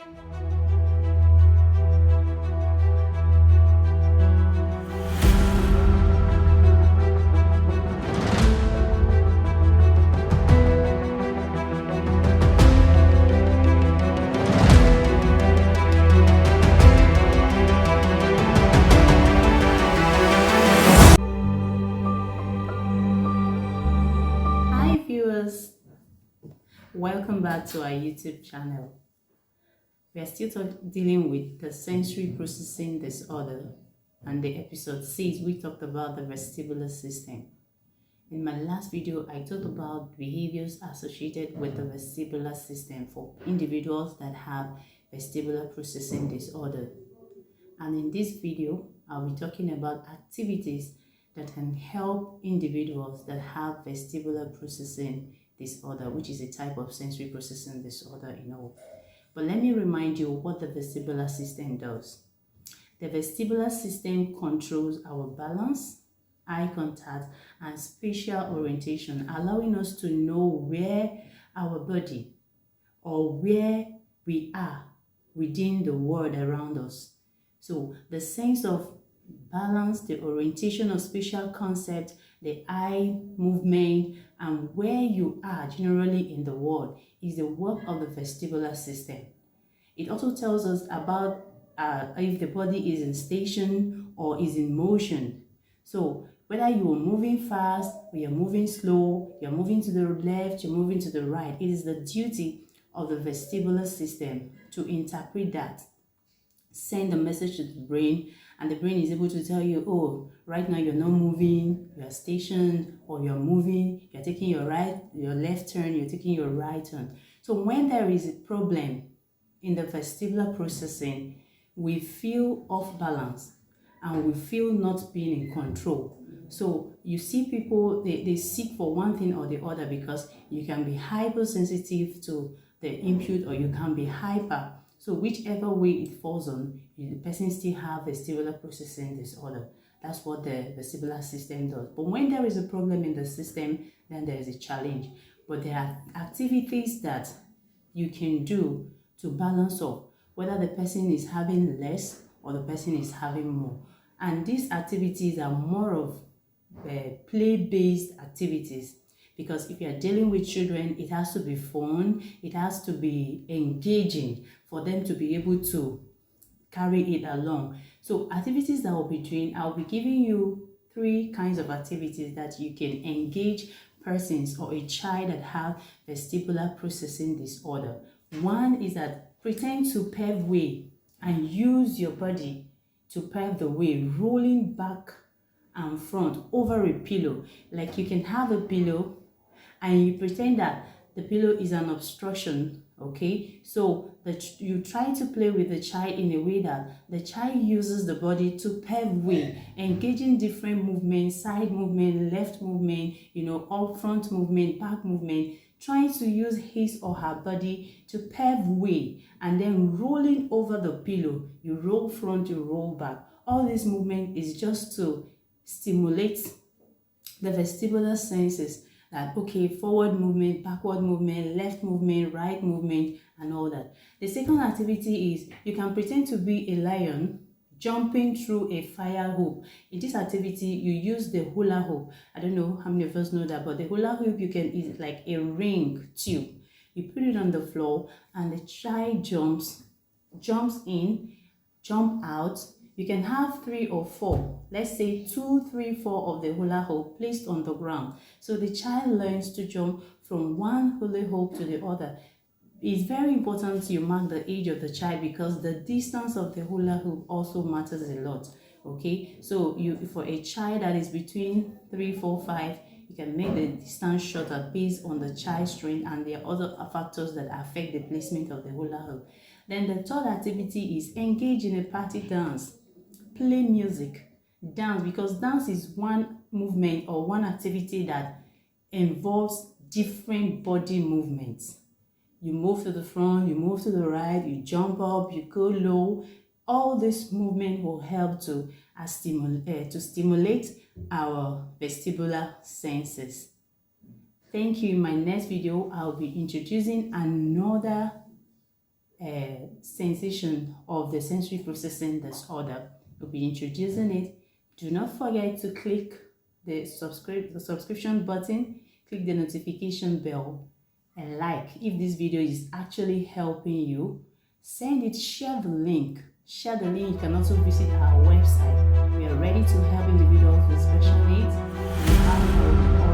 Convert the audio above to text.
Hi viewers, welcome back to our YouTube channel. We are still dealing with the sensory processing disorder, and the episode 6 we talked about the vestibular system. In my last video, I talked about behaviors associated with the vestibular system for individuals that have vestibular processing disorder. And in this video, I'll be talking about activities that can help individuals that have vestibular processing disorder, which is a type of sensory processing disorder in all. But let me remind you what the vestibular system does. The vestibular system controls our balance, eye contact, and spatial orientation, allowing us to know where our body or where we are within the world around us. So the sense of balance, the orientation of spatial concept, the eye movement, and where you are generally in the world is the work of the vestibular system. It also tells us about if the body is in station or is in motion. So whether you are moving fast or you're moving slow, you're moving to the left, you're moving to the right, it is the duty of the vestibular system to interpret that, send a message to the brain, and the brain is able to tell you, oh, right now you're not moving, you're stationed, or you're moving, you're taking your left turn, you're taking your right turn. So when there is a problem in the vestibular processing, we feel off balance and we feel not being in control. So you see people, they seek for one thing or the other, because you can be hypersensitive to the input or you can be hyper. So whichever way it falls on, the person still have vestibular processing disorder. That's what the vestibular system does. But when there is a problem in the system, then there is a challenge. But there are activities that you can do to balance off whether the person is having less or the person is having more. And these activities are more of play-based activities, because if you are dealing with children, it has to be fun, it has to be engaging for them to be able to carry it along. So activities that I'll be doing, I'll be giving you 3 kinds of activities that you can engage persons or a child that have vestibular processing disorder. One is that pretend to pave way and use your body to pave the way, rolling back and front over a pillow. Like you can have a pillow and you pretend that the pillow is an obstruction, okay? So you try to play with the child in a way that the child uses the body to pave way, engaging different movements, side movement, left movement, up front movement, back movement, trying to use his or her body to pave way, and then rolling over the pillow. You roll front, you roll back. All this movement is just to stimulate the vestibular senses, that okay, forward movement, backward movement, left movement, right movement, and all that. The second activity is you can pretend to be a lion jumping through a fire hoop. In this activity, you use the hula hoop. I don't know how many of us know that, but the hula hoop is like a ring tube. You put it on the floor and the child jumps in, jump out. You can have 3 or 4, let's say 2, 3, 4 of the hula hoop placed on the ground. So the child learns to jump from one hula hoop to the other. It's very important you mark the age of the child, because the distance of the hula hoop also matters a lot. Okay, so for a child that is between 3, 4, 5, you can make the distance shorter based on the child's strength, and there are other factors that affect the placement of the hula hoop. Then the third activity is engage in a party dance. Play music, dance, because dance is one movement or one activity that involves different body movements. You move to the front, you move to the right, you jump up, you go low. All this movement will help to stimulate our vestibular senses. Thank you. In my next video, I'll be introducing another sensation of the sensory processing disorder. We'll be introducing it. Do not forget to click the subscription button, click the notification bell, and like if this video is actually helping you. Send it, share the link. Share the link. You can also visit our website. We are ready to help individuals with special needs. We have